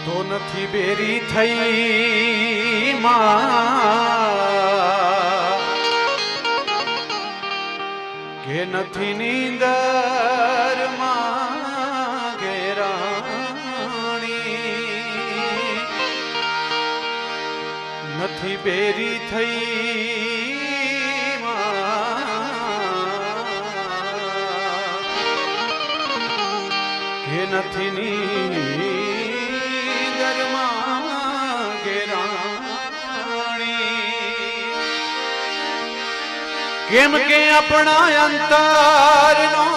તો નથી બેરી થઈ માં કે નથી નીંદર માં ઘેરાણી નથી બેરી થઈ કે નથી નીંદર માં ઘેરાણી કેમ કે આપણા અંતરનો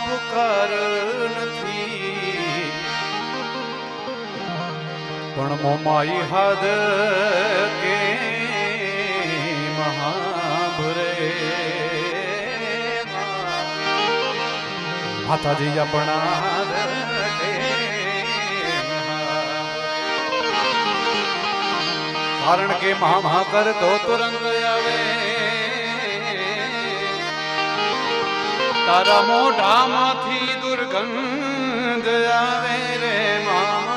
પુકાર નથી પણ મોમાઈ હદ કે મહાભરે માતાજી આપણા કારણ કે મહા કર તો તુરંત આવે તારા મોઢામાંથી દુર્ગંધ આવે રે મામા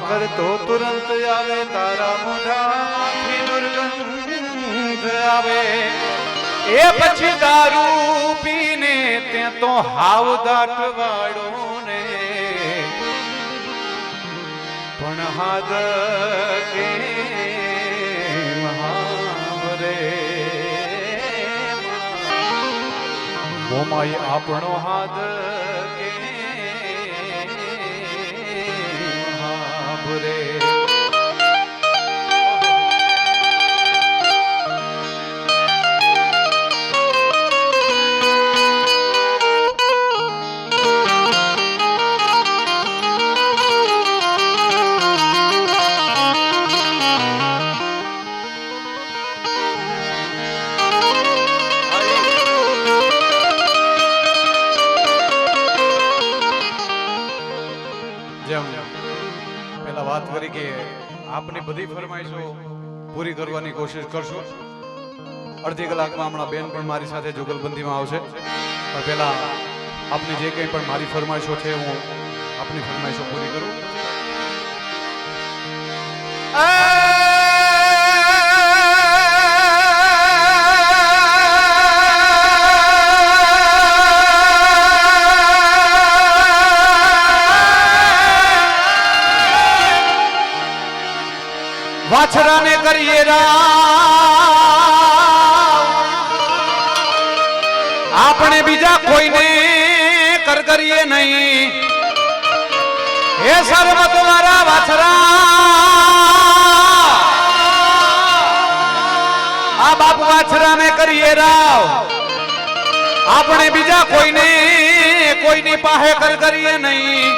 કર તો તુરંત આવે તારા મોઢામાંથી દુર્ગંધ આવે એ પછી દારૂ પીને તે તો હાવ દાટવાડો ને પણ હાદ કે મહાવરે મોમાઈ આપણો હાદ કે રે વાત કરી કે આપની બધી ફરમાઈશો પૂરી કરવાની કોશિશ કરશું અડધી કલાકમાં હમણાં બેન પણ મારી સાથે જુગલબંધીમાં આવશે પણ પહેલા આપની જે કંઈ પણ મારી ફરમાઈશો છે હું આપની ફરમાઈશો પૂરી કરું વાછરા ને કરીએ આપણે બીજા કોઈને કરીએ નહીં હે સર્વત મારા વાછરા આ બાપ વાછરા ને કરીએ આપણે બીજા કોઈની પાસે કરીએ નહીં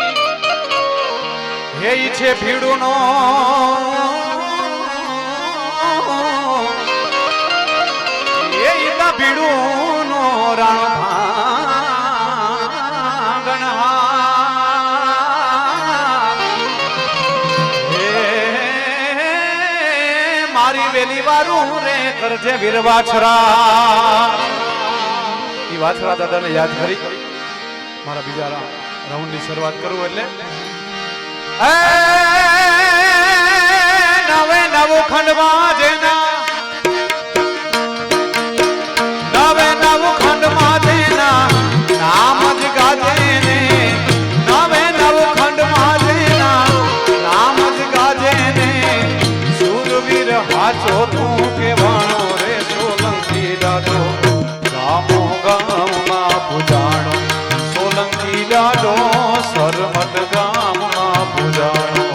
હે છે ભીડું નો ભીડું નો રાણ મારી વેલી વારું રે કરજે વીર વાછરા ઈ વાછરા દાદાને યાદ કરી મારા બીજા રાઉન્ડની શરૂઆત કરું એટલે નવે નવ ખંડમાં જેના નામ જ ગાજે ને નવે નવ ખંડમાં જેના નામ જ ગાજે ને સુરવીર હાચો તું કેવાણો રે સોલંકી દાદો ગામો ગામમાં પૂજાણો સોલંકી દાદો સરમત ગામમાં પૂજાણો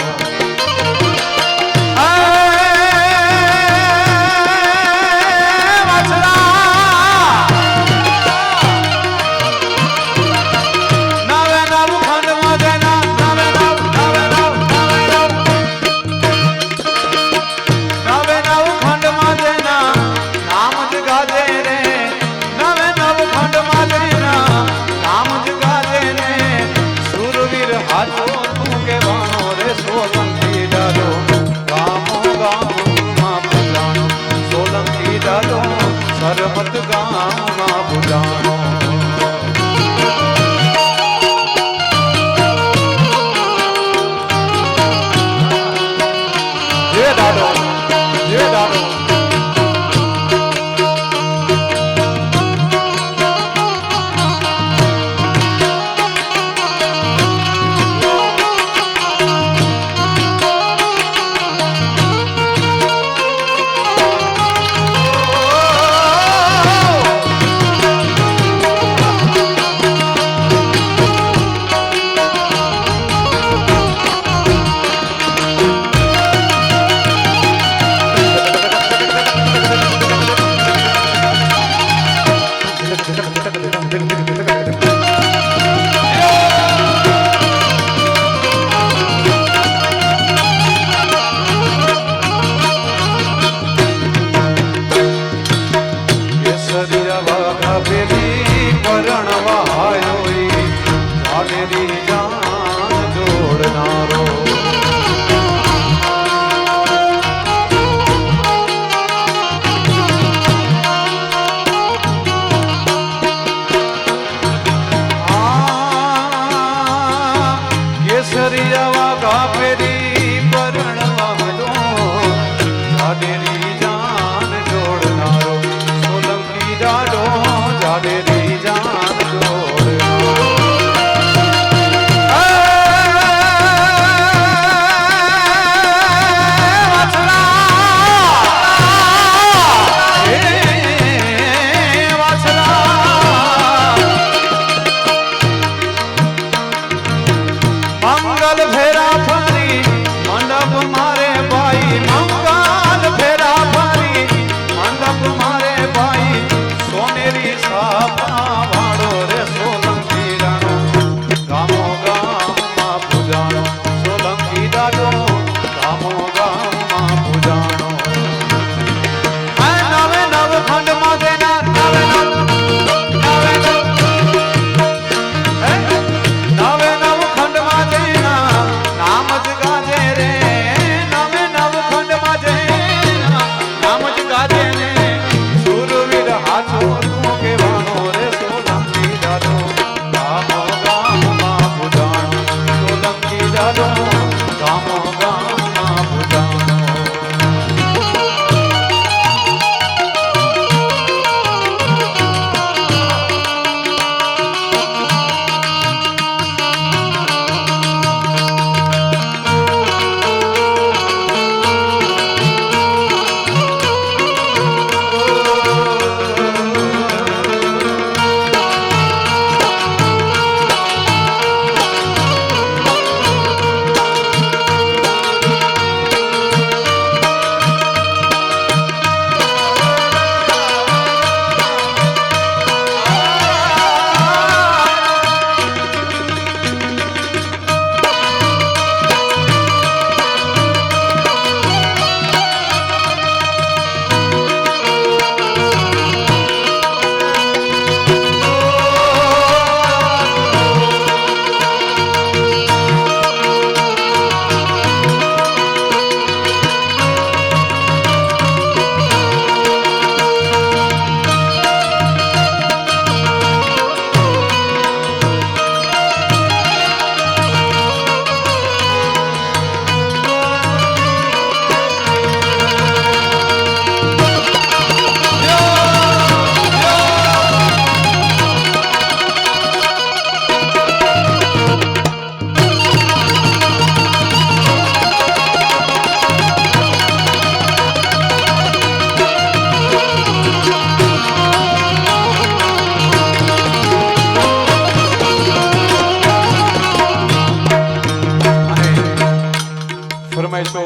ફરમાઈશો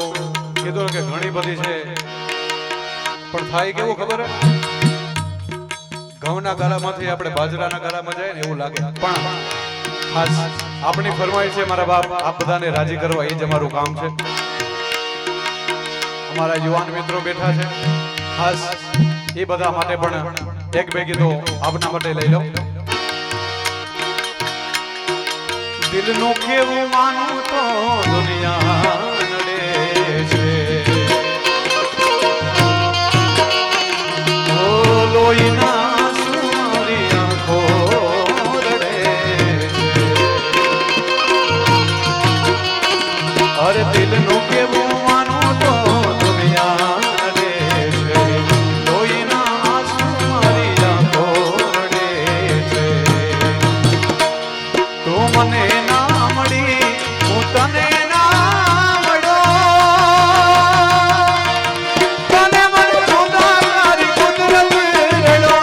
કીધું કે ઘણી બધી છે, પણ થાય કેવું ખબર હે, ઘઉંના ગારામાંથી આપણે બાજરાના ગારામાં જાય ને એવું લાગે. પણ ખાસ આપણી ફરમાઈશ છે મારા બાપ, આપ બધાને રાજી કરવા એ જ અમારું કામ છે. અમારા યુવાન મિત્રો બેઠા છે, ખાસ એ બધા માટે પણ એક બે ગીતો આપના માટે લઈ લો. દિલનું કેવું માનું તો દુનિયા નડે છે, ઓ લોહીના સુમારી આંખો રડે છે. અરે દિલનું કેવું માનું તો દુનિયા નડે છે, લોહીના સુમારી આંખો રડે છે. તું મને ના મળી, હું તને ના મળ્યો, તને મને જુદા કરી કુદરત રેડો.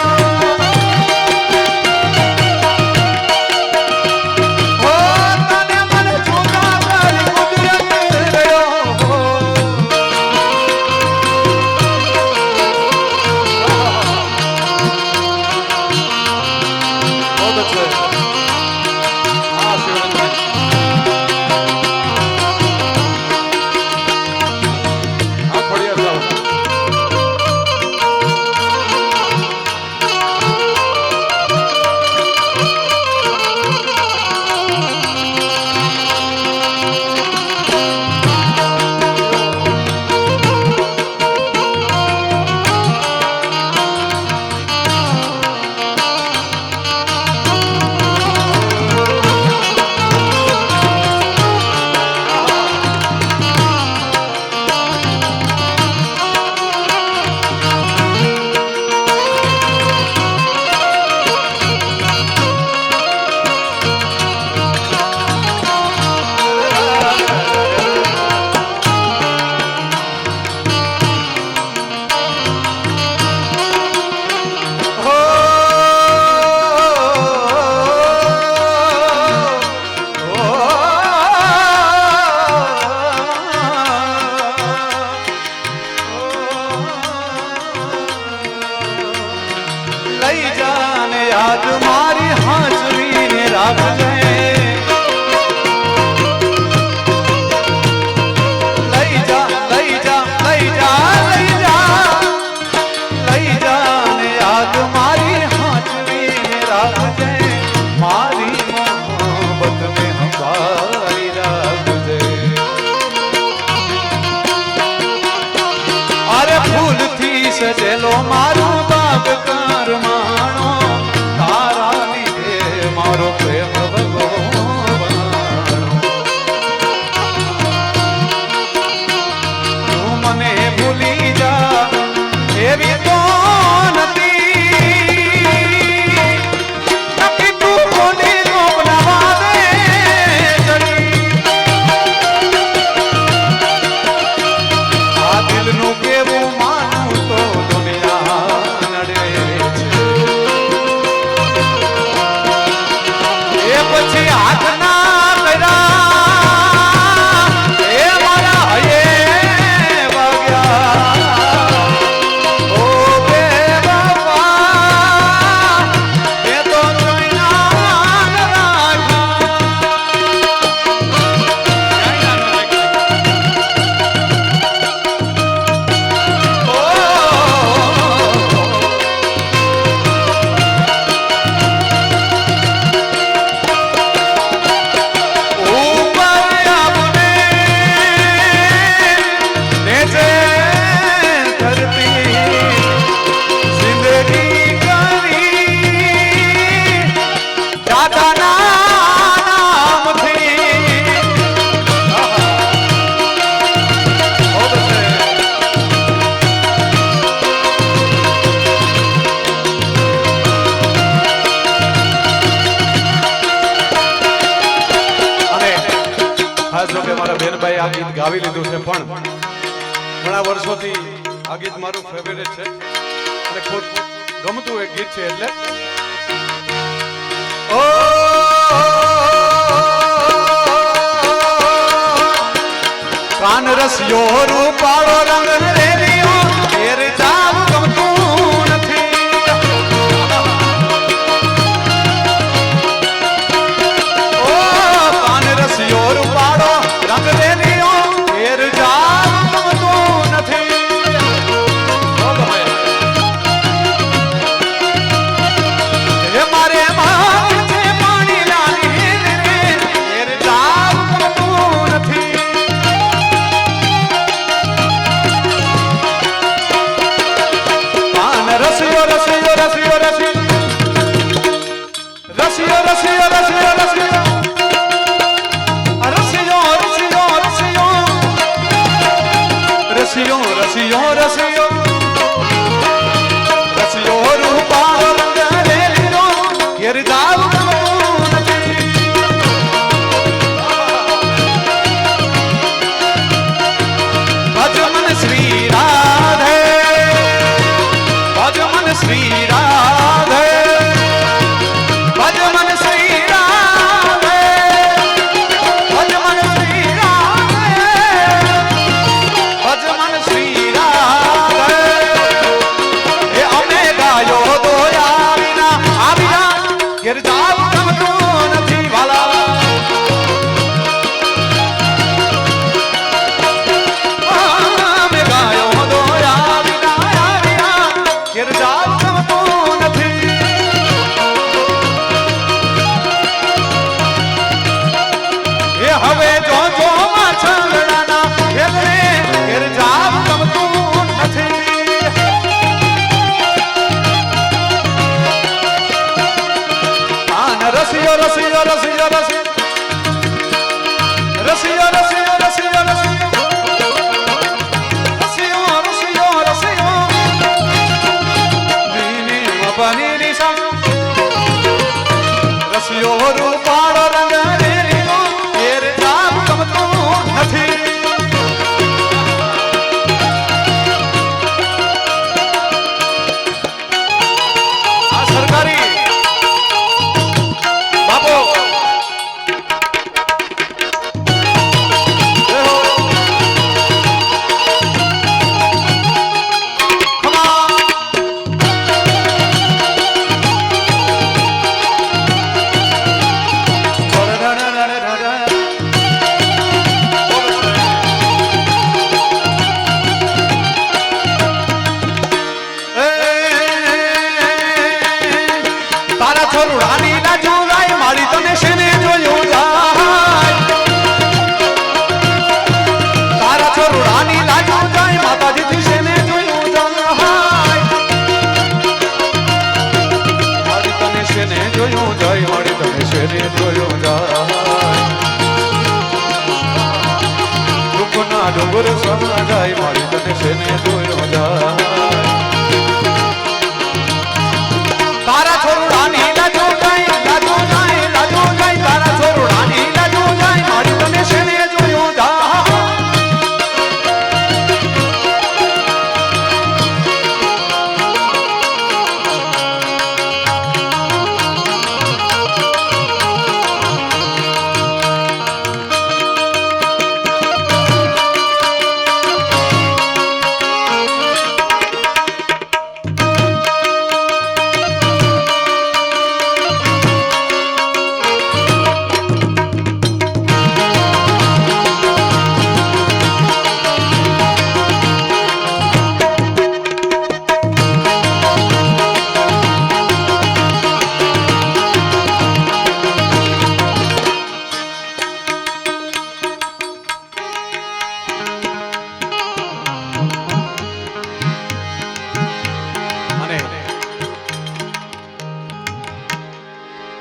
ઓ તને મને જુદા કરી કુદરત રેડો. બહુ જ છે. લઈ જાને યાદ મારી હાજરીને રાખજે, લઈ જા લઈ જા લઈ જા લઈ જા લઈ જાને યાદ મારી હાજરીને રાખજે, મારી મોહબ્બતને સંભાળી રાખજે. અરે ફૂલથી સજેલો મારું બાગ કરમાણો, તારા લીધે મારો પ્રેમ ભગવાન. તું મને ભૂલી જા એવી તો નથી, તું કોની ગોપનાવા દે જડી. આ દિલનું કેવું માનું તો દુનિયા નડે છે. એ પછી હાથ ના કર્યા એ મારા હયે વાગ્યા. ઓ બે બાપા એ તો જોઈના ન બેનભાઈ આ ગીત ગાવી લીધું છે, પણ ઘણા વર્ષોથી આ ગીત મારું ફેવરેટ છે અને ખૂબ ગમતું એક ગીત છે. એટલે ઓ કાન રસિયો રૂપાળો રંગ રેલિયો ઘેર જાવું ગમતું નથી. ઓ પાન રસિયો રૂપાળો રંગ રેલિયો ઘેર જાવું ગમતું નથી. હે મારે માથે પાણી લાવી રે ઘેર જાવું ગમતું નથી. રસિયો રસિયો રસિયો રસિયો રસિયો રસિયો રસિયો રસિયો રસિયો રસિયો રસિયો રસિયો રસિયો રૂપાળો રંગ રેલિયો ઘેર જાવું ગમતું નથી. ભજ મન શ્રી રાધે ભજ મન શ્રી રાધે ભજ મન શ્રી રાધે ભજ મન શ્રી રાધે ભજ મન શ્રી રાધે. એ અમે ગાયો દોયા વિના આવી જા ઘેર જાવું ગમતું નથી વાલા. અમે ગાયો દોયા વિના આવી જા ઘેર જાવું ગમતું નથી. એ હવે જો જો માછલડાના ઘેરે ઘેર જાવું ગમતું નથી. આન રસિયો રસિયો રસિયો રસિયો રસિયો રસિયો રસિયો રસિયો રસિયો રસિયો નીની મપની નિશા રસિયો રૂપાળો રંગ રેલિયો ઘેર જાવું ગમતું નથી. આ સરકારી બાપો તારા છોરુડાની ના જોવાય મારી તને શેને જોયું જાય. તારા છોરુડાની ના જોવાય માતાજીથી શેને જોયું જાય. મારી તને શેને જોયું જાય મારી તને શેને જોયું જાય. રૂપના ડુંગર સમા જાય મારી તને શેને જોયું જાય. તારા છોરુડાની લાજો જાય લાજો જાય લાજો જાય તારા છોરુડાની લાજો જાય મારી તને શેને જોયું જાય.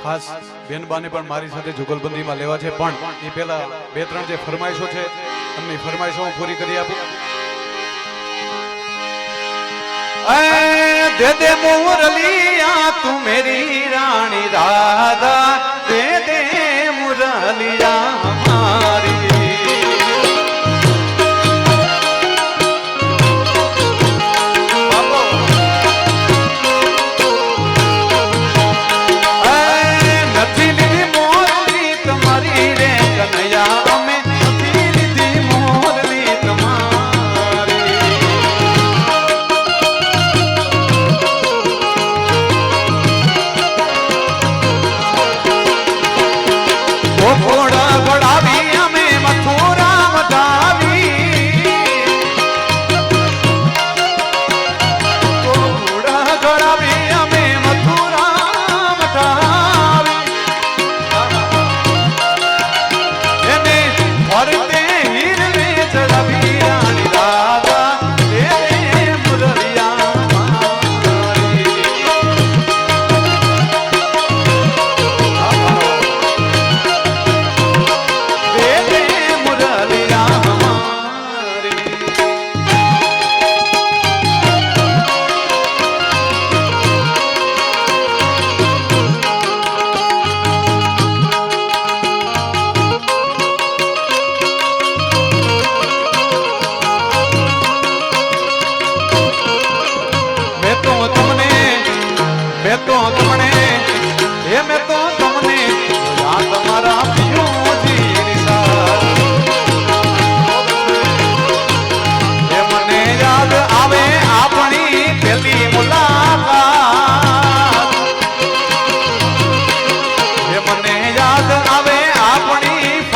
ખાસ બેનબાને પણ મારી સાથે જુગલબંધીમાં લેવા છે, પણ એ પહેલા બે ત્રણ જે ફરમાઈશો છે એમની ફરમાઈશો હું પૂરી કરી આપું. दे दे मुरलिया तू मेरी रानी राधा, दे दे मुरलिया हमारी. નથી લીધી મોરલી તમારી રે કનૈયા, અમે નથી લીધી મોરલી તમારી.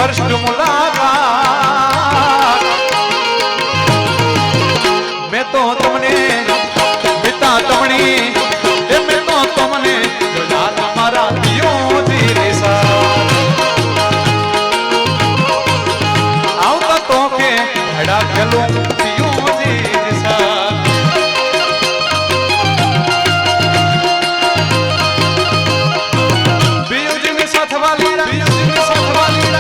ફર્સ્ટ મુલાકાત મેં તો તમને પિતા તમણી મેં તો તમને જોયા તમારા દિયોથી રેસા આવતા તો કે ભડા ગલો દિયોથી રેસા બીયુજીની સાથવાલી બીયુજીની સાથવાલી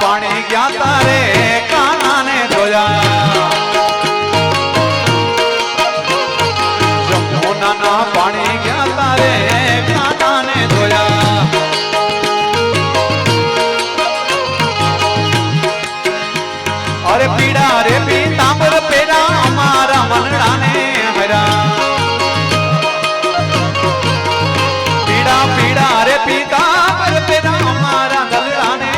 પાણી ગયા તારે કાનાને ધોયા જમુનાના પાણી ગયા તારે કાનાને ધોયા અરે પીડા રે પીતાંબર પેડા અમારા મનડાને હરા પીડા પીડા રે પીતાંબર પેડા અમારા ગલડાને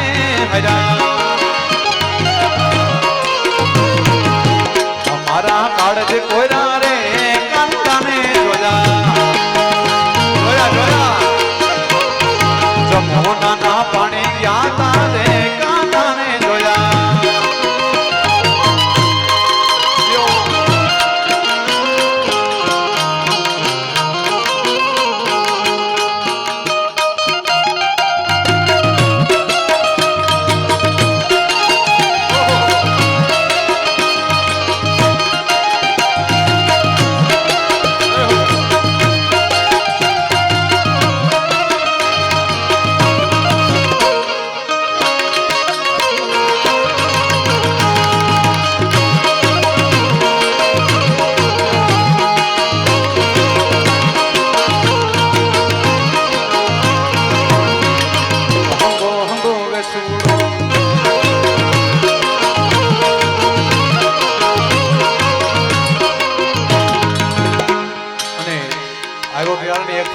हमारा काढ़ कोयरा रे कांताने जोया जोया जोया जमुना ना पानी गया तारे कांताने जोया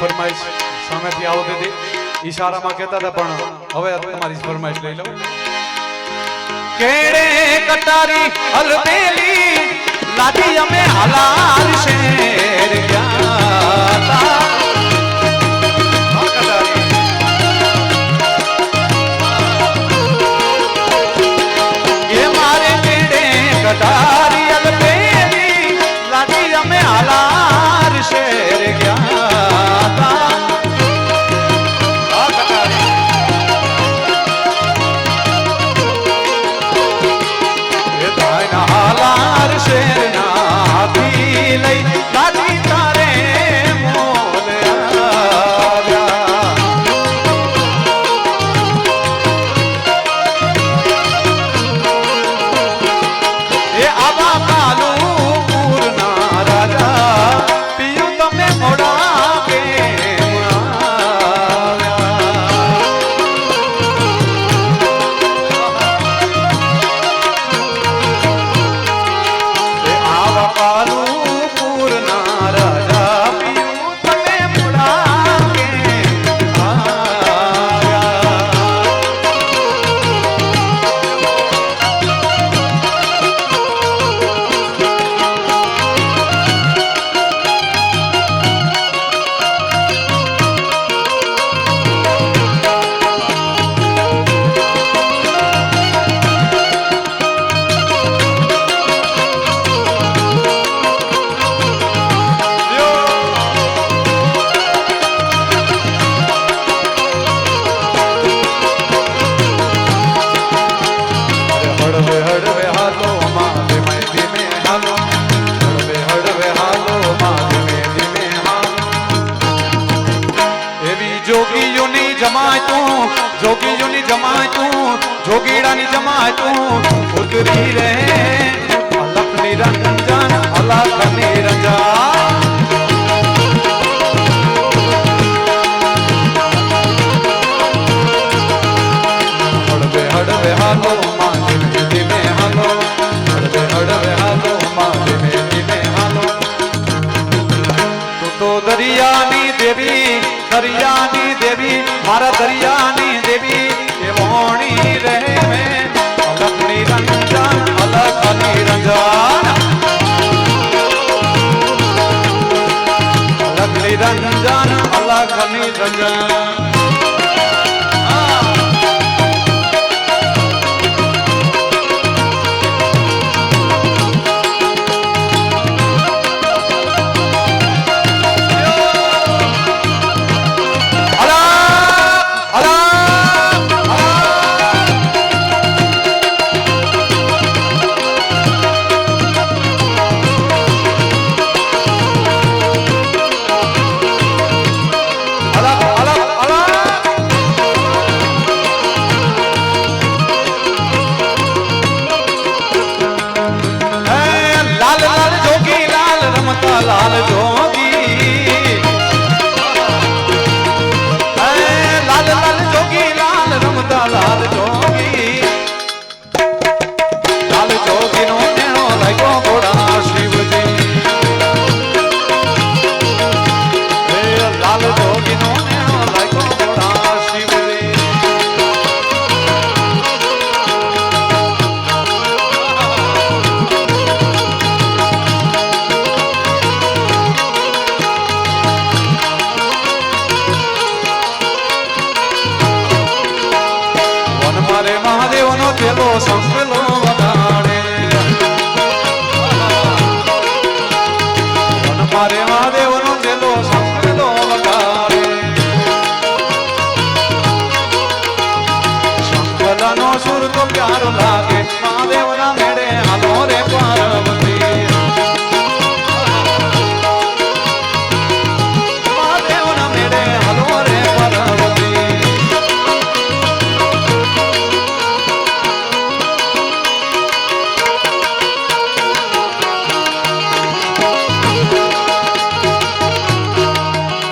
फरमाइश सामेथी आवती थी इशारा में कहता था पण હવે તમારી ફરમાઈશ લઈ લઉં કેડે કટારી હલબેલી લાડી અમે હલાલ શેર ગયા ये मारे केड़े कटारी हलबेली लाडी અમે હલાલ શેર ગયા जमाय तू जोगी जमाय तू जोगीड़ा नी जमाय तू उतरी रे अलख निरंजन अलख निरंजन हड़बे हड़बे हालो मां में हालो हड़बे हड़बे દરિયાની દેવી મારા દરિયાની દેવી એ વોણી રહે મેં અલખ નિરંજન અલખ નિરંજન અલખ નિરંજન અલખ નિરંજન લાલ જોગી લાલ લાલ જોગી લાલ રમતા લાલ જોગી લાલ જોગી નો નેણો લાગ્યો ઘોડા શિવજી લાલ જોગી નો નેણો લાગ્યો ઘોડા શિવજી મહાદેવનો પેલો સંભલો વગાડે મારે મહાદેવનો પેલો સંભલો વગાડે સંભલાનો સુર તો પ્યારો લાગે